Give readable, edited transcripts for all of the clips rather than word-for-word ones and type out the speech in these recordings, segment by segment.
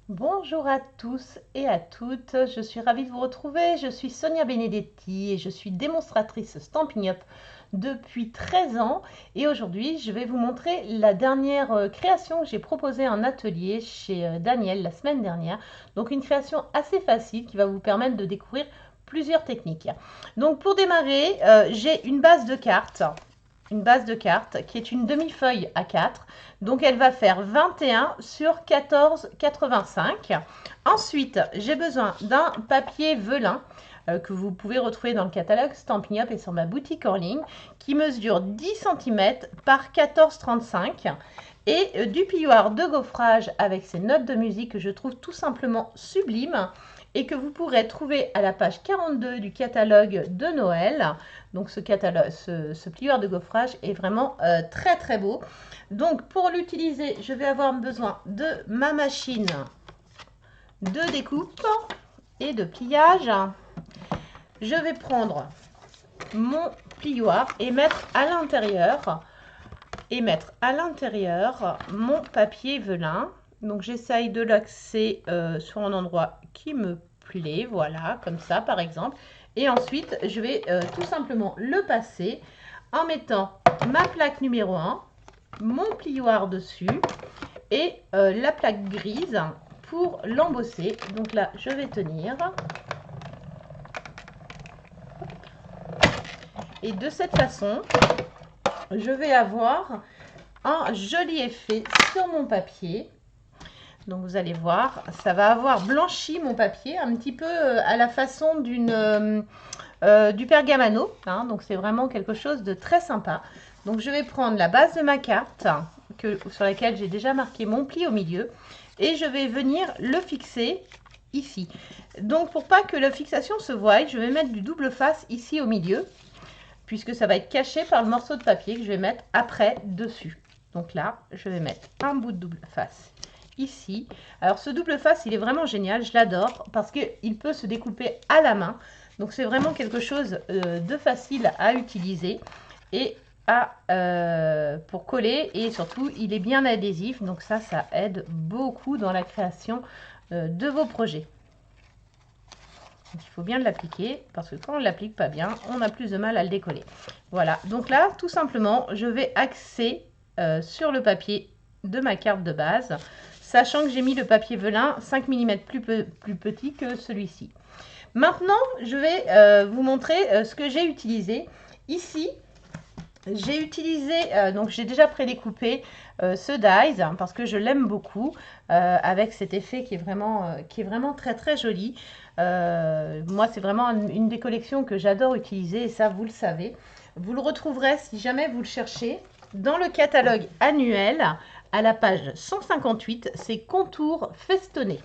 Bonjour à tous et à toutes, je suis ravie de vous retrouver. Je suis Sonia Benedetti et je suis démonstratrice Stampin' Up depuis 13 ans. Et aujourd'hui, je vais vous montrer la dernière création que j'ai proposée en atelier chez Daniel la semaine dernière. Donc une création assez facile qui va vous permettre de découvrir plusieurs techniques. Donc pour démarrer, j'ai une base de cartes qui est une demi-feuille A4. Donc elle va faire 21 sur 14,85. Ensuite, j'ai besoin d'un papier velin que vous pouvez retrouver dans le catalogue Stampin' Up et sur ma boutique en ligne, qui mesure 10 cm par 14,35 et du plioir de gaufrage avec ses notes de musique que je trouve tout simplement sublime et que vous pourrez trouver à la page 42 du catalogue de Noël. Donc ce plioir de gaufrage est vraiment très très beau. Donc pour l'utiliser, je vais avoir besoin de ma machine de découpe et de pliage. Je vais prendre mon plioir et mettre à l'intérieur mon papier velin. Donc j'essaye de l'axer sur un endroit qui me plaît, voilà, comme ça par exemple. Et ensuite, je vais tout simplement le passer en mettant ma plaque numéro 1, mon plioir dessus et la plaque grise pour l'embosser. Donc là, je vais tenir. Et de cette façon, je vais avoir un joli effet sur mon papier. Donc vous allez voir, ça va avoir blanchi mon papier un petit peu à la façon du pergamano. Hein, donc c'est vraiment quelque chose de très sympa. Donc je vais prendre la base de ma carte sur laquelle j'ai déjà marqué mon pli au milieu et je vais venir le fixer ici. Donc pour pas que la fixation se voie, je vais mettre du double face ici au milieu puisque ça va être caché par le morceau de papier que je vais mettre après dessus. Donc là, je vais mettre un bout de double face ici. Alors ce double face, il est vraiment génial, je l'adore parce qu'il peut se découper à la main. Donc c'est vraiment quelque chose de facile à utiliser et pour coller, et surtout il est bien adhésif, donc ça aide beaucoup dans la création de vos projets. Donc, il faut bien l'appliquer parce que quand on ne l'applique pas bien, on a plus de mal à le décoller. Voilà, donc là tout simplement je vais axer sur le papier de ma carte de base, sachant que j'ai mis le papier velin 5 mm plus petit que celui-ci. Maintenant, je vais vous montrer ce que j'ai utilisé. Ici, j'ai utilisé, donc j'ai déjà prédécoupé ce dies parce que je l'aime beaucoup avec cet effet qui est vraiment très très joli. Moi, c'est vraiment une des collections que j'adore utiliser et ça, vous le savez. Vous le retrouverez si jamais vous le cherchez dans le catalogue annuel à la page 158, c'est contours festonnés.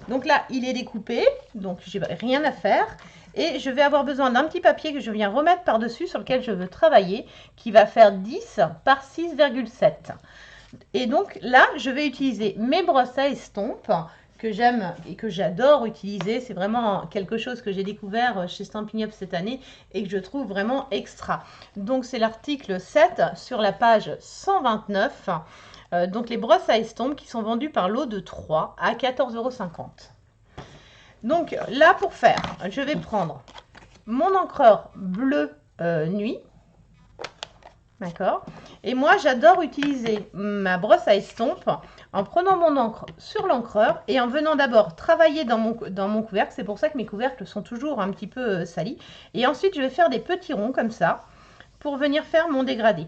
Donc là, il est découpé, donc je n'ai rien à faire. Et je vais avoir besoin d'un petit papier que je viens remettre par-dessus sur lequel je veux travailler, qui va faire 10 par 6,7. Et donc là, je vais utiliser mes brosses à estompe que j'aime et que j'adore utiliser. C'est vraiment quelque chose que j'ai découvert chez Stampin' Up cette année et que je trouve vraiment extra. Donc c'est l'article 7 sur la page 129. Donc les brosses à estompe qui sont vendues par lot de 3 à 14,50 €. Donc là, pour faire, je vais prendre mon encreur bleu nuit. D'accord. Et moi, j'adore utiliser ma brosse à estompe en prenant mon encre sur l'encreur et en venant d'abord travailler dans mon couvercle. C'est pour ça que mes couvercles sont toujours un petit peu salis. Et ensuite, je vais faire des petits ronds comme ça pour venir faire mon dégradé.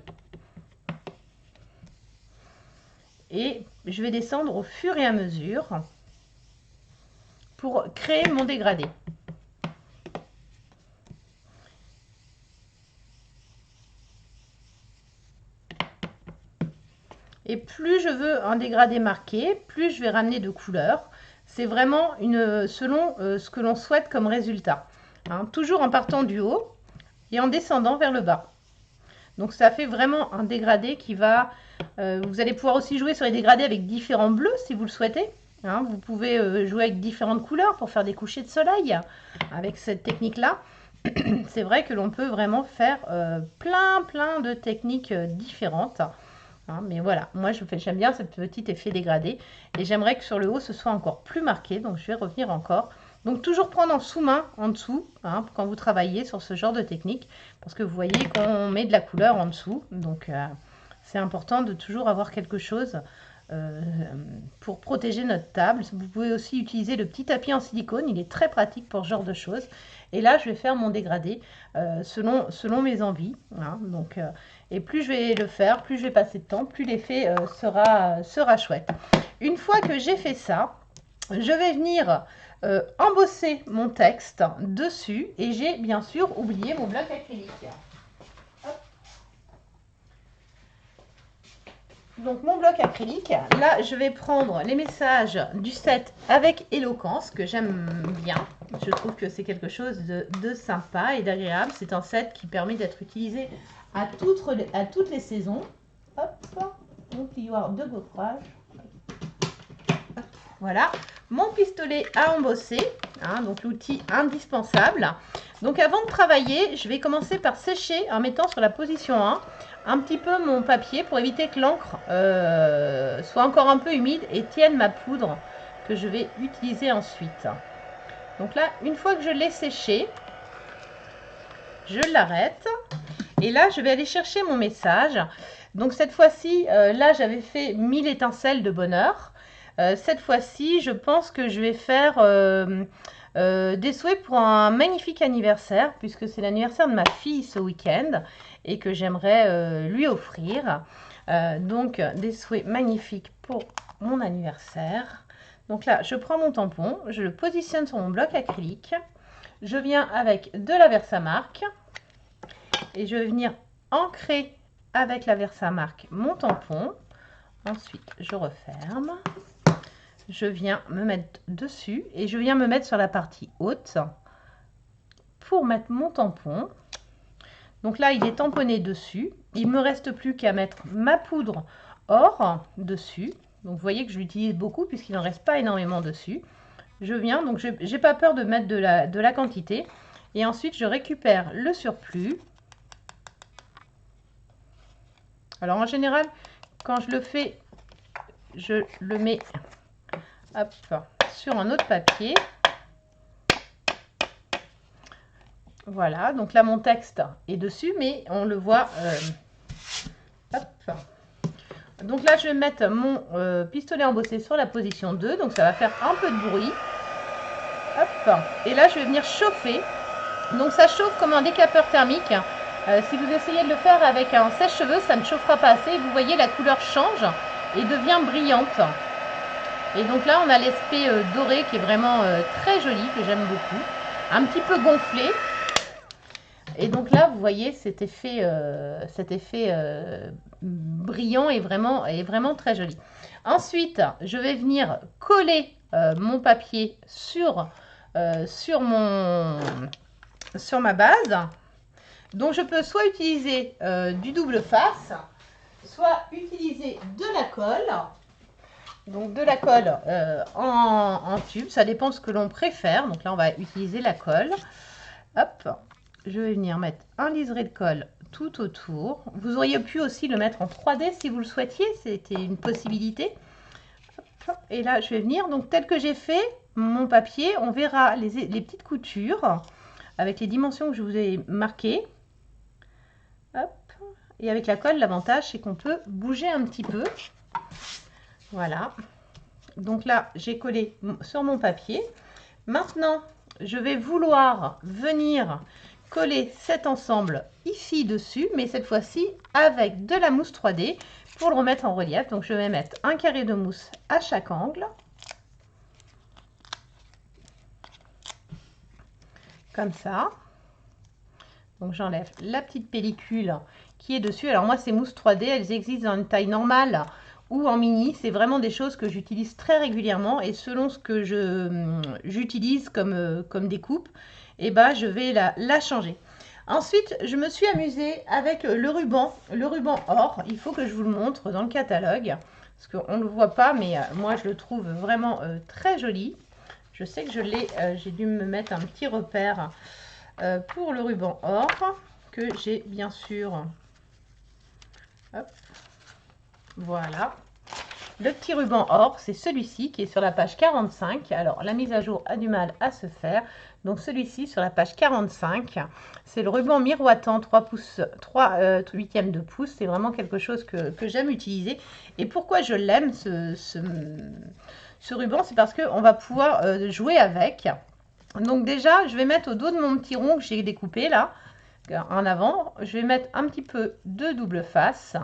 Et je vais descendre au fur et à mesure pour créer mon dégradé. Et plus je veux un dégradé marqué, plus je vais ramener de couleurs. C'est vraiment selon ce que l'on souhaite comme résultat. Hein, toujours en partant du haut et en descendant vers le bas. Donc ça fait vraiment un dégradé qui va... vous allez pouvoir aussi jouer sur les dégradés avec différents bleus si vous le souhaitez. Hein, vous pouvez jouer avec différentes couleurs pour faire des couchers de soleil avec cette technique-là. C'est vrai que l'on peut vraiment faire plein de techniques différentes. hein, mais voilà, moi j'aime bien ce petit effet dégradé. Et j'aimerais que sur le haut, ce soit encore plus marqué. Donc je vais revenir encore. Donc toujours prendre en sous-main en dessous, hein, quand vous travaillez sur ce genre de technique. Parce que vous voyez qu'on met de la couleur en dessous. Donc c'est important de toujours avoir quelque chose pour protéger notre table. Vous pouvez aussi utiliser le petit tapis en silicone. Il est très pratique pour ce genre de choses. Et là, je vais faire mon dégradé selon mes envies. Hein, donc, et plus je vais le faire, plus je vais passer de temps, plus l'effet sera chouette. Une fois que j'ai fait ça, je vais venir embosser mon texte dessus. Et j'ai bien sûr oublié mon bloc acrylique. Donc mon bloc acrylique, là je vais prendre les messages du set avec éloquence que j'aime bien. Je trouve que c'est quelque chose de sympa et d'agréable. C'est un set qui permet d'être utilisé à toutes les saisons. Hop, mon plioir de gaufrage. Voilà, mon pistolet à embosser, hein, donc l'outil indispensable. Donc avant de travailler, je vais commencer par sécher en mettant sur la position 1 un petit peu mon papier pour éviter que l'encre soit encore un peu humide et tienne ma poudre que je vais utiliser ensuite. Donc là, une fois que je l'ai séché, je l'arrête. Et là, je vais aller chercher mon message. Donc cette fois-ci, là, j'avais fait 1000 étincelles de bonheur. Cette fois-ci, je pense que je vais faire des souhaits pour un magnifique anniversaire, puisque c'est l'anniversaire de ma fille ce week-end et que j'aimerais lui offrir. Donc, des souhaits magnifiques pour mon anniversaire. Donc là, je prends mon tampon, je le positionne sur mon bloc acrylique. Je viens avec de la Versamark et je vais venir ancrer avec la Versamark mon tampon. Ensuite, je referme. Je viens me mettre dessus et je viens me mettre sur la partie haute pour mettre mon tampon. Donc là, il est tamponné dessus. Il ne me reste plus qu'à mettre ma poudre or dessus. Donc vous voyez que je l'utilise beaucoup puisqu'il n'en reste pas énormément dessus. Je viens, donc je n'ai pas peur de mettre de la quantité. Et ensuite, je récupère le surplus. Alors en général, quand je le fais, je le mets hop, sur un autre papier. Voilà, donc là mon texte est dessus, mais on le voit. Hop. Donc là, je vais mettre mon pistolet embossé sur la position 2, donc ça va faire un peu de bruit. Hop. Et là, je vais venir chauffer. Donc ça chauffe comme un décapeur thermique. Si vous essayez de le faire avec un sèche-cheveux, ça ne chauffera pas assez. Vous voyez, la couleur change et devient brillante. Et donc là, on a l'aspect doré qui est vraiment très joli, que j'aime beaucoup. Un petit peu gonflé. Et donc là, vous voyez cet effet brillant et vraiment très joli. Ensuite, je vais venir coller mon papier sur ma base. Donc je peux soit utiliser du double face, soit utiliser de la colle. Donc de la colle en tube, ça dépend de ce que l'on préfère. Donc là, on va utiliser la colle. Hop, je vais venir mettre un liseré de colle tout autour. Vous auriez pu aussi le mettre en 3D si vous le souhaitiez, c'était une possibilité. Hop, et là, je vais venir, donc tel que j'ai fait mon papier, on verra les petites coutures avec les dimensions que je vous ai marquées. Hop, et avec la colle, l'avantage, c'est qu'on peut bouger un petit peu. Voilà, donc là, j'ai collé sur mon papier. Maintenant, je vais vouloir venir coller cet ensemble ici dessus, mais cette fois-ci avec de la mousse 3D pour le remettre en relief. Donc je vais mettre un carré de mousse à chaque angle. Comme ça. Donc j'enlève la petite pellicule qui est dessus. Alors moi, ces mousses 3D, elles existent dans une taille normale ou en mini. C'est vraiment des choses que j'utilise très régulièrement et selon ce que j'utilise comme découpe, et ben je vais la changer. Ensuite, je me suis amusée avec le ruban or. Il faut que je vous le montre dans le catalogue parce qu'on ne le voit pas, mais moi je le trouve vraiment très joli. Je sais que je l'ai, j'ai dû me mettre un petit repère pour le ruban or que j'ai bien sûr. Hop. Voilà. Le petit ruban or, c'est celui-ci qui est sur la page 45. Alors, la mise à jour a du mal à se faire. Donc, celui-ci sur la page 45, c'est le ruban miroitant 3 pouces, 3 huitièmes de pouce. C'est vraiment quelque chose que j'aime utiliser. Et pourquoi je l'aime, ce ruban, c'est parce qu'on va pouvoir jouer avec. Donc, déjà, je vais mettre au dos de mon petit rond que j'ai découpé là, en avant. Je vais mettre un petit peu de double face.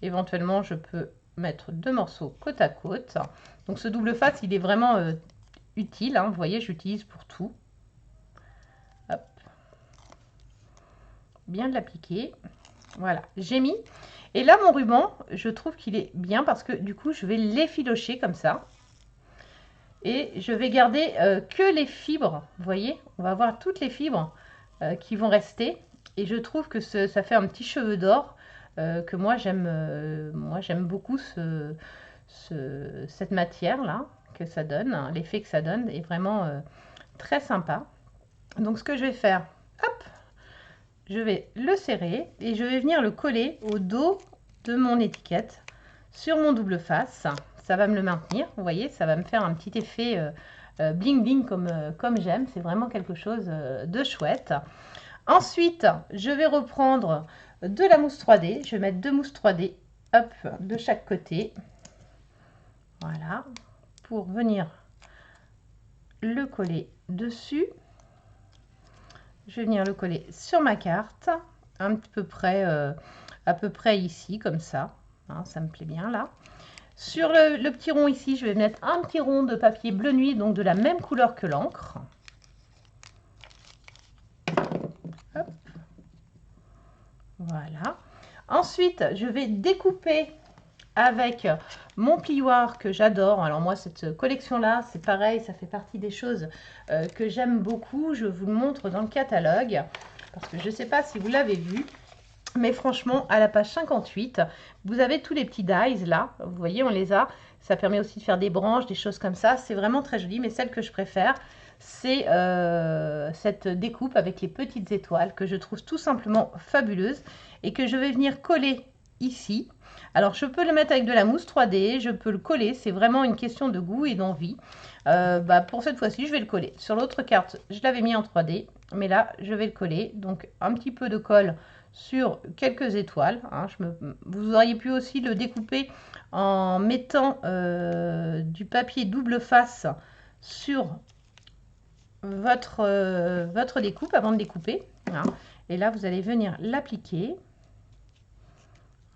Éventuellement, je peux mettre 2 morceaux côte à côte. Donc ce double face, il est vraiment utile. Hein. Vous voyez, j'utilise pour tout. Hop. Bien de l'appliquer. Voilà, j'ai mis. Et là, mon ruban, je trouve qu'il est bien parce que du coup, je vais l'effilocher comme ça. Et je vais garder que les fibres. Vous voyez, on va voir toutes les fibres qui vont rester. Et je trouve que ça fait un petit cheveu d'or. Que moi j'aime beaucoup cette matière là que ça donne, hein, l'effet que ça donne est vraiment très sympa. Donc ce que je vais faire, hop, je vais le serrer et je vais venir le coller au dos de mon étiquette sur mon double face. Ça va me le maintenir, vous voyez, ça va me faire un petit effet bling bling comme j'aime. C'est vraiment quelque chose de chouette. Ensuite, je vais reprendre de la mousse 3D. Je vais mettre 2 mousses 3D, hop, de chaque côté. Voilà, pour venir le coller dessus. Je vais venir le coller sur ma carte, à peu près ici, comme ça. Hein, ça me plaît bien là. Sur le petit rond ici, je vais mettre un petit rond de papier bleu nuit, donc de la même couleur que l'encre. Voilà. Ensuite, je vais découper avec mon plioir que j'adore. Alors moi, cette collection-là, c'est pareil, ça fait partie des choses que j'aime beaucoup. Je vous le montre dans le catalogue, parce que je ne sais pas si vous l'avez vu, mais franchement, à la page 58, vous avez tous les petits dies là. Vous voyez, on les a. Ça permet aussi de faire des branches, des choses comme ça. C'est vraiment très joli, mais celle que je préfère, c'est cette découpe avec les petites étoiles que je trouve tout simplement fabuleuse et que je vais venir coller ici. Alors, je peux le mettre avec de la mousse 3D, je peux le coller. C'est vraiment une question de goût et d'envie. Pour cette fois-ci, je vais le coller. Sur l'autre carte, je l'avais mis en 3D, mais là, je vais le coller. Donc, un petit peu de colle sur quelques étoiles. Hein. Vous auriez pu aussi le découper en mettant du papier double face sur votre découpe avant de découper. Hein. Et là, vous allez venir l'appliquer.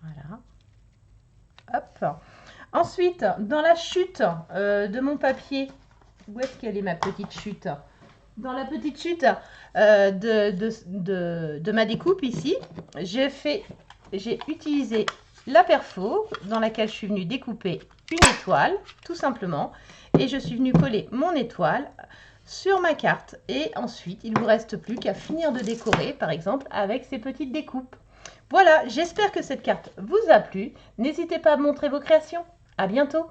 Voilà. Hop. Ensuite, dans la chute de mon papier, où est-ce qu'elle est ma petite chute? Dans la petite chute de ma découpe ici, j'ai utilisé la perfo dans laquelle je suis venue découper une étoile, tout simplement. Et je suis venue coller mon étoile sur ma carte. Et ensuite, il ne vous reste plus qu'à finir de décorer, par exemple, avec ces petites découpes. Voilà, j'espère que cette carte vous a plu. N'hésitez pas à montrer vos créations. À bientôt!